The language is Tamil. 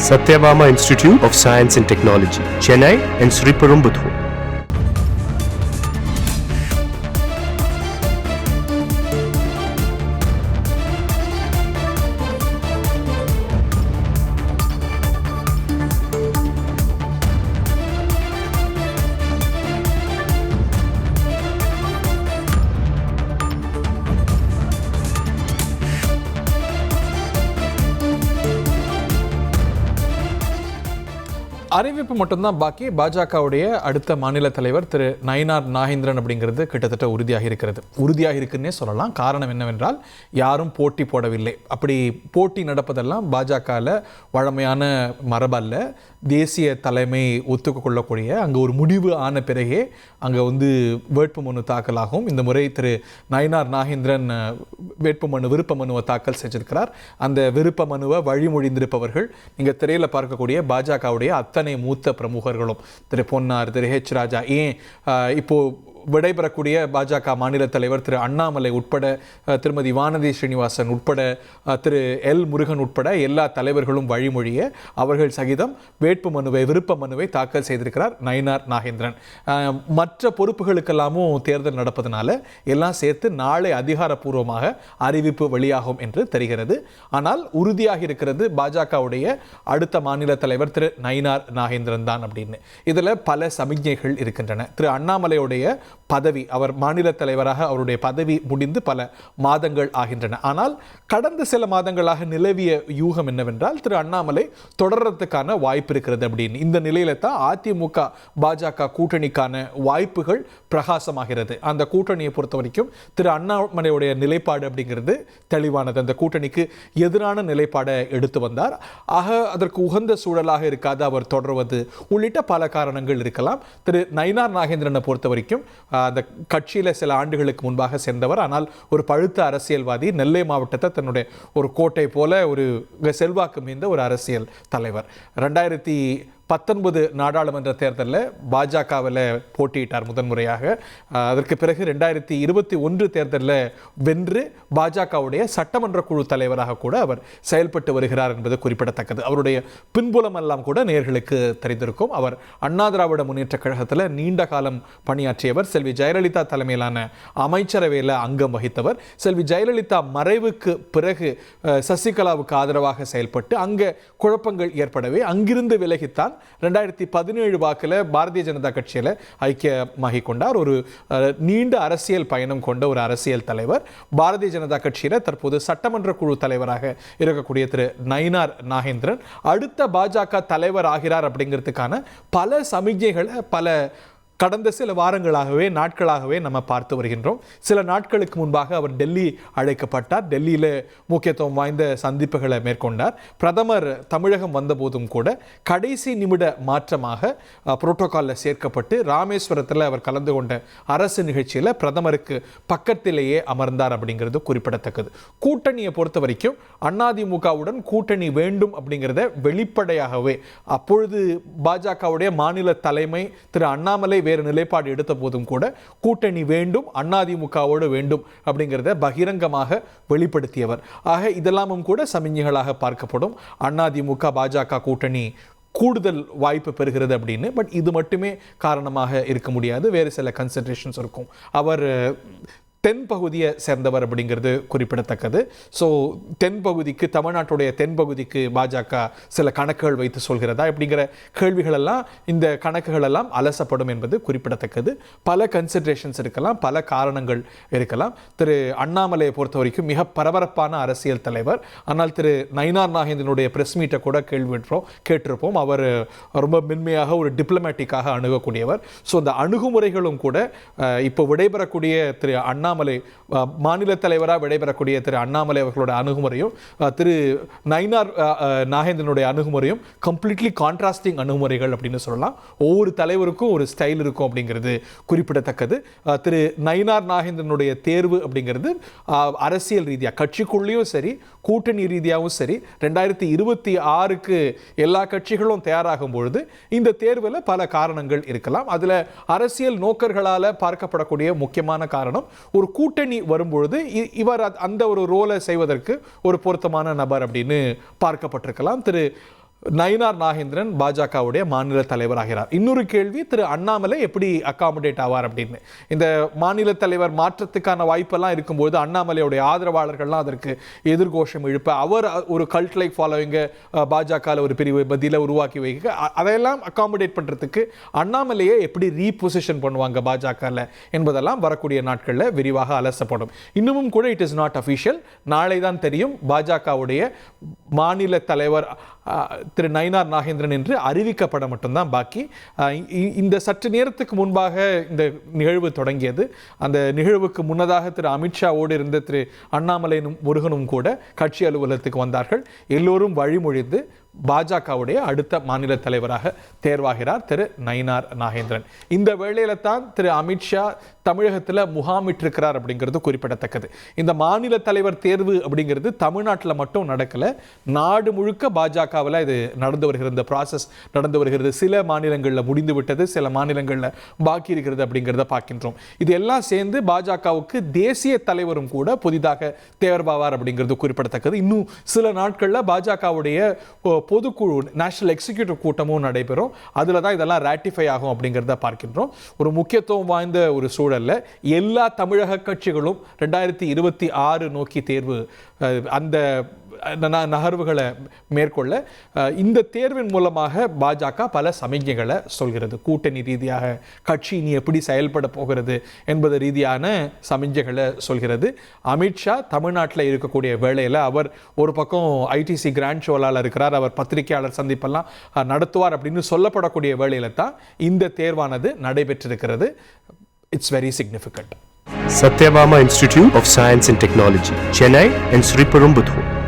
Satyabama Institute of Science and Technology, Chennai and Sriperumbudur. அறிவிப்பு மட்டும்தான் பாக்கி. பாஜகவுடைய அடுத்த மாநில தலைவர் திரு நயினார் நாகேந்திரன் அப்படிங்கிறது கிட்டத்தட்ட உறுதியாக இருக்குன்னே சொல்லலாம். காரணம் என்னவென்றால் யாரும் போட்டி போடவில்லை. அப்படி போட்டி நடப்பதெல்லாம் பாஜகவில் வழமையான மரபல்ல. தேசிய தலைமை ஒத்துக்கொள்ளக்கூடிய அங்கே ஒரு முடிவு ஆன பிறகே அங்கே வேட்புமனு தாக்கலாகும். இந்த முறை திரு நயினார் நாகேந்திரன் விருப்ப மனுவை தாக்கல் செஞ்சிருக்கிறார். அந்த விருப்ப மனுவை வழிமொழிந்திருப்பவர்கள் நீங்கள் திரையில் பார்க்கக்கூடிய பாஜகவுடைய அத்தனை மூத்த பிரமுகர்களும், திரு பொன்னார், திரு ஹெச் ராஜா, ஏன் இப்போ விடைபெறக்கூடிய பாஜக மாநில தலைவர் திரு அண்ணாமலை உட்பட, திருமதி வானதி ஸ்ரீனிவாசன் உட்பட, திரு எல் முருகன் உட்பட எல்லா தலைவர்களும் வழிமொழிய அவர்கள் சகிதம் விருப்ப மனுவை தாக்கல் செய்திருக்கிறார் நயினார் நாகேந்திரன். மற்ற பொறுப்புகளுக்கெல்லாமும் தேர்தல் நடப்பதனால எல்லாம் சேர்த்து நாளை அதிகாரப்பூர்வமாக அறிவிப்பு வெளியாகும் என்று தெரிகிறது. ஆனால் உறுதியாக இருக்கிறது பாஜகவுடைய அடுத்த மாநில தலைவர் திரு நயினார் நாகேந்திரன் தான் அப்படின்னு. இதில் பல சமிக்ஞைகள் இருக்கின்றன. திரு அண்ணாமலையுடைய பதவி, அவர் மாநில தலைவராக அவருடைய பதவி முடிந்து பல மாதங்கள் ஆகின்றன. ஆனால் கடந்த சில மாதங்களாக நிலவிய யூகம் என்னவென்றால் திரு அண்ணாமலை தொடர்றதுக்கான வாய்ப்பு இருக்கிறது அப்படின்னு. இந்த நிலையில தான் அதிமுக பாஜக கூட்டணிக்கான வாய்ப்புகள் பிரகாசமாகிறது. அந்த கூட்டணியை பொறுத்த வரைக்கும் திரு அண்ணாமலையுடைய நிலைப்பாடு அப்படிங்கிறது தெளிவானது. அந்த கூட்டணிக்கு எதிரான நிலைப்பாடை எடுத்து வந்தார். ஆக அதற்கு உகந்த சூழலாக இருக்காது அவர் தொடர்வது உள்ளிட்ட பல காரணங்கள் இருக்கலாம். திரு நயினார் நாகேந்திரனை பொறுத்த வரைக்கும் அந்த கட்சியில் சில ஆண்டுகளுக்கு முன்பாக சேர்ந்தவர். ஆனால் ஒரு பழுத்த அரசியல்வாதி. நெல்லை மாவட்டத்தை தன்னுடைய ஒரு கோட்டை போல ஒரு செல்வாக்கு மிகுந்த ஒரு அரசியல் தலைவர். 2019 நாடாளுமன்ற தேர்தலில் பாஜகவில் போட்டியிட்டார் முதன்முறையாக. அதற்கு பிறகு 2021 தேர்தலில் வென்று பாஜகவுடைய சட்டமன்ற குழு தலைவராக கூட அவர் செயல்பட்டு வருகிறார் என்பது குறிப்பிடத்தக்கது. அவருடைய பின்புலம் எல்லாம் கூட நேயர்களுக்கு தெரிந்திருக்கும். அவர் அண்ணா திராவிட முன்னேற்ற கழகத்தில் நீண்ட காலம் பணியாற்றியவர். செல்வி ஜெயலலிதா தலைமையிலான அமைச்சரவையில் அங்கம் வகித்தவர். செல்வி ஜெயலலிதா மறைவுக்கு பிறகு சசிகலாவுக்கு ஆதரவாக செயல்பட்டு அங்கே குழப்பங்கள் ஏற்படவே அங்கிருந்து விலகித்தான் 2017 வாக்கில் பாரதிய ஜனதா கட்சியில் ஐக்கியமாகி கொண்டார். ஒரு நீண்ட அரசியல் பயணம் கொண்ட ஒரு அரசியல் தலைவர். பாரதிய ஜனதா கட்சியில் தற்போது சட்டமன்ற குழு தலைவராக இருக்கக்கூடிய திரு நயினார் நாகேந்திரன் அடுத்த பாஜக தலைவர் ஆகிறார் அப்படிங்கிறதுக்கான பல சமிக்ஞைகளை கடந்த சில நாட்களாகவே நம்ம பார்த்து வருகின்றோம். சில நாட்களுக்கு முன்பாக அவர் டெல்லி அழைக்கப்பட்டார். டெல்லியில் முக்கியத்துவம் வாய்ந்த சந்திப்புகளை மேற்கொண்டார். பிரதமர் தமிழகம் வந்தபோதும் கூட கடைசி நிமிட மாற்றமாக புரோட்டோகாலில் சேர்க்கப்பட்டு ராமேஸ்வரத்தில் அவர் கலந்து கொண்ட அரசு நிகழ்ச்சியில் பிரதமருக்கு பக்கத்திலேயே அமர்ந்தார் அப்படிங்கிறது குறிப்பிடத்தக்கது. கூட்டணியை பொறுத்த வரைக்கும் அதிமுகவுடன் கூட்டணி வேண்டும் அப்படிங்கிறத வெளிப்படையாகவே அப்பொழுது பாஜகவுடைய மாநில தலைமை திரு அண்ணாமலை வேறு நிலைப்பாடு எடுத்த போதும் கூட கூட்டணி வேண்டும், அதிமுகவோடு வேண்டும் அப்படிங்கிறத பகிரங்கமாக வெளிப்படுத்தியவர். ஆக இதெல்லாமும் கூட சமிஞ்ஞைகளாக பார்க்கப்படும். அதிமுக பாஜக கூட்டணி கூடுதல் வாய்ப்பு பெறுகிறது அப்படின்னு. பட் இது மட்டுமே காரணமாக இருக்க முடியாது. வேறு சில கன்சிடரேஷன்ஸ் இருக்கும். அவர் தென் பகுதியை சேர்ந்தவர் அப்படிங்கிறது குறிப்பிடத்தக்கது. ஸோ தென்பகுதிக்கு, தமிழ்நாட்டுடைய தென்பகுதிக்கு பாஜக சில கணக்குகள் வைத்து சொல்கிறதா அப்படிங்கிற கேள்விகள் எல்லாம், இந்த கணக்குகள் எல்லாம் அலசப்படும் என்பது குறிப்பிடத்தக்கது. பல கன்சிடரேஷன்ஸ் இருக்கலாம், பல காரணங்கள் இருக்கலாம். திரு அண்ணாமலையை பொறுத்த வரைக்கும் மிக பரபரப்பான அரசியல் தலைவர். ஆனால் திரு நயினார் நாகேந்திரனுடைய பிரஸ் மீட்டை கூட கேட்டிருப்போம். அவர் ரொம்ப மென்மையாக ஒரு டிப்ளமேட்டிக்காக அணுகக்கூடியவர். ஸோ அந்த அணுகுமுறைகளும் கூட இப்போ விடைபெறக்கூடிய திரு அண்ணாமலை மாநில தலைவராக விடைபெறக்கூடிய திரு அண்ணாமலை அவர்களோட அணுகுமுறையும் திரு நயினார் நாகேந்திரனுடைய அணுகுமுறையும் கம்ப்ளீட்லி கான்ட்ராஸ்டிங் அணுகுமுறைகள் அப்படின்னு சொல்லலாம். ஒவ்வொரு தலைவருக்கும் ஒரு ஸ்டைல் இருக்கும் அப்படிங்கிறது குறிப்பிடத்தக்கது. திரு நயினார் நாகேந்திரனுடைய தேர்வு அப்படிங்கிறது அரசியல் ரீதியாக கட்சிக்குள்ளேயும் சரி, கூட்டணி ரீதியாகவும் சரி, 2026க்கு எல்லா கட்சிகளும் தயாராகும் பொழுது இந்த தேர்வில் பல காரணங்கள் இருக்கலாம். அதில் அரசியல் நோக்கர்களால் பார்க்கப்படக்கூடிய முக்கியமான காரணம், ஒரு கூட்டணி வரும்பொழுது இவர் அந்த ஒரு ரோலை செய்வதற்கு ஒரு பொருத்தமான நபர் அப்படின்னு பார்க்கப்பட்டிருக்கலாம். திரு நயினார் நாகேந்திரன் பாஜகவுடைய மாநில தலைவராகிறார். இன்னொரு கேள்வி, திரு அண்ணாமலை எப்படி அகாமடேட் ஆவார் அப்படின்னு. இந்த மாநில தலைவர் மாற்றத்துக்கான வாய்ப்பெல்லாம் இருக்கும்போது அண்ணாமலையுடைய ஆதரவாளர்கள்லாம் அதற்கு எதிர்கோஷம் எழுப்ப, அவர் ஒரு கல்ட் லைக் ஃபாலோவிங்க பாஜகவில் ஒரு பிரிவு மத்தியில் உருவாக்கி வைக்க, அதையெல்லாம் அகாமடேட் பண்ணுறதுக்கு அண்ணாமலையை எப்படி ரீபொசிஷன் பண்ணுவாங்க பாஜகவில் என்பதெல்லாம் வரக்கூடிய நாட்களில் விரிவாக அலசப்படும். இன்னமும் கூட இட் இஸ் நாட் அஃபிஷியல். நாளை தான் தெரியும் பாஜகவுடைய மாநில தலைவர் திரு நயினார் நாகேந்திரன் என்று அறிவிக்கப்பட மட்டும்தான் பாக்கி. இந்த சற்று நேரத்துக்கு முன்பாக இந்த நிகழ்வு தொடங்கியது. அந்த நிகழ்வுக்கு முன்னதாக திரு அமித்ஷாவோடு இருந்த திரு அண்ணாமலை முருகனும் கூட கட்சி அலுவலகத்துக்கு வந்தார்கள். எல்லோரும் வழிமொழிந்து பாஜகவுடைய அடுத்த மாநில தலைவராக தேர்வாகிறார் திரு நயினார் நாகேந்திரன். இந்த வேளையில தான் திரு அமித்ஷா தமிழகத்தில் முகாமிட்டிருக்கிறார் அப்படிங்கிறது குறிப்பிடத்தக்கது. இந்த மாநில தலைவர் தேர்வு அப்படிங்கிறது தமிழ்நாட்டில் மட்டும் நடக்கல, நாடு முழுக்க பாஜகவில் இது நடந்து வருகிறது. இந்த ப்ராசஸ் நடந்து வருகிறது. சில மாநிலங்களில் முடிந்து விட்டது, சில மாநிலங்களில் பாக்கி இருக்கிறது அப்படிங்கிறத பார்க்கின்றோம். இது எல்லாம் சேர்ந்து பாஜகவுக்கு தேசிய தலைவரும் கூட புதிதாக தேர்வாவார் அப்படிங்கிறது குறிப்பிடத்தக்கது. இன்னும் சில நாட்களில் பாஜகவுடைய பொதுக்குழு நேஷனல் எக்ஸிக்யூட்டிவ் கூட்டமும் நடைபெறும். அதில் தான் இதெல்லாம் ராட்டிஃபை ஆகும் அப்படிங்கிறத பார்க்கின்றோம். ஒரு முக்கியத்துவம் வாய்ந்த ஒரு சூழல்ல எல்லா தமிழக கட்சிகளும் 2026 நோக்கி தேர்வு அந்த நகர்வுகளை மேற்கொள்ள இந்த தேர்வின் மூலமாக பாஜக பல சமிக்ஞைகளை சொல்கிறது. கூட்டணி ரீதியாக கட்சி இனி எப்படி செயல்பட போகிறது என்பது ரீதியான சமிக்ஞைகளை சொல்கிறது. அமித்ஷா தமிழ்நாட்டில் இருக்கக்கூடிய வேளையில் அவர் ஒரு பக்கம் ஐடிசி கிராண்ட் ஷோலால் இருக்கிறார், அவர் பத்திரிகையாளர் சந்திப்பெல்லாம் நடத்துவார் அப்படின்னு சொல்லப்படக்கூடிய வேளையில் தான் இந்த தேர்வானது நடைபெற்றிருக்கிறது. It's very significant. Satyabama Institute of Science and Technology, Chennai and Sriperumbudur.